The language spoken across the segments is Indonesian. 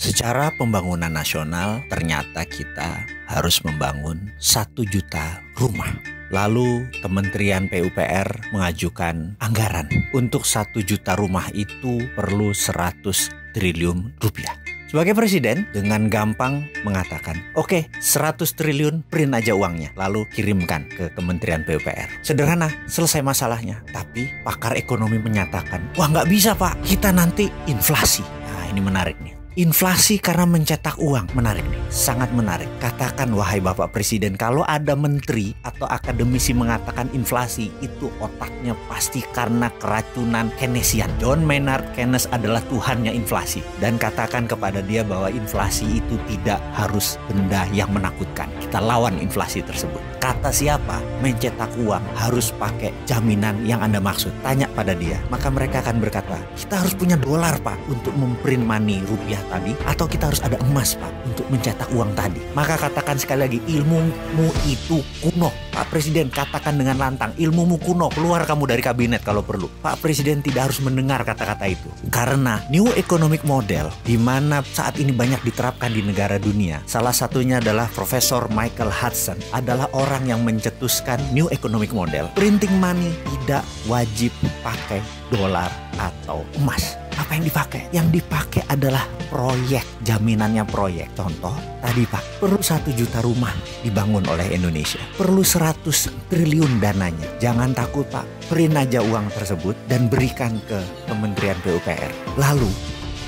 Secara pembangunan nasional, ternyata kita harus membangun 1 juta rumah. Lalu Kementerian PUPR mengajukan anggaran untuk 1 juta rumah itu perlu 100 triliun rupiah. Sebagai presiden dengan gampang mengatakan, oke, 100 triliun print aja uangnya, lalu kirimkan ke Kementerian PUPR. Sederhana, selesai masalahnya. Tapi pakar ekonomi menyatakan, wah nggak bisa Pak, kita nanti inflasi. Nah ini menarik nih. Inflasi karena mencetak uang, menarik nih, sangat menarik. Katakan wahai Bapak Presiden, kalau ada menteri atau akademisi mengatakan inflasi, itu otaknya pasti karena keracunan Keynesian. John Maynard Keynes adalah tuhannya inflasi. Dan katakan kepada dia bahwa inflasi itu tidak harus benda yang menakutkan. Kita lawan inflasi tersebut. Kata siapa? Mencetak uang harus pakai jaminan yang Anda maksud. Tanya pada dia, maka mereka akan berkata, kita harus punya dolar Pak untuk memprint money rupiah tadi, atau kita harus ada emas Pak untuk mencetak uang tadi. Maka katakan sekali lagi, ilmumu itu kuno. Pak Presiden katakan dengan lantang, ilmumu kuno, keluar kamu dari kabinet kalau perlu. Pak Presiden tidak harus mendengar kata-kata itu. Karena New Economic Model, di mana saat ini banyak diterapkan di negara dunia, salah satunya adalah Profesor Michael Hudson, adalah orang yang mencetuskan New Economic Model. Printing money tidak wajib pakai dolar atau emas. Apa yang dipakai? Yang dipakai adalah proyek, jaminannya proyek. Contoh, tadi Pak, perlu 1 juta rumah dibangun oleh Indonesia. Perlu 100 triliun dananya. Jangan takut Pak, print aja uang tersebut dan berikan ke Kementerian PUPR. Lalu,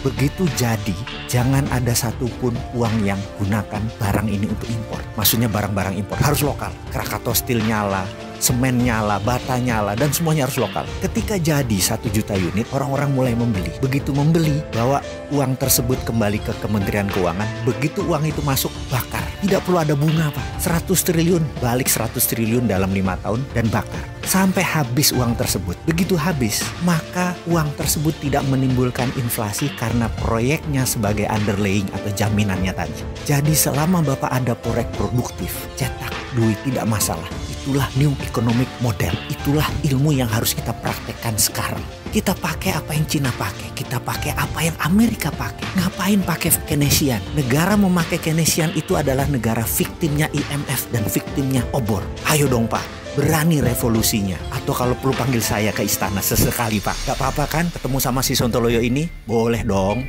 begitu jadi, jangan ada satupun uang yang gunakan barang ini untuk impor. Maksudnya barang-barang impor harus lokal. Krakatau Steel nyala, semen nyala, bata nyala, dan semuanya harus lokal. Ketika jadi 1 juta unit, orang-orang mulai membeli. Begitu membeli, bawa uang tersebut kembali ke Kementerian Keuangan. Begitu uang itu masuk, bakar. Tidak perlu ada bunga Pak. 100 triliun, balik 100 triliun dalam 5 tahun dan bakar. Sampai habis uang tersebut. Begitu habis, maka uang tersebut tidak menimbulkan inflasi karena proyeknya sebagai underlaying atau jaminannya tadi. Jadi selama Bapak ada proyek produktif, cetak duit tidak masalah. Itulah New Economic Model. Itulah ilmu yang harus kita praktekkan sekarang. Kita pakai apa yang Cina pakai. Kita pakai apa yang Amerika pakai. Ngapain pakai Keynesian? Negara memakai Keynesian itu adalah negara viktimnya IMF dan viktimnya obor. Ayo dong Pak. Berani revolusinya. Atau kalau perlu panggil saya ke istana sesekali Pak. Gak apa-apa kan ketemu sama si Sontoloyo ini? Boleh dong.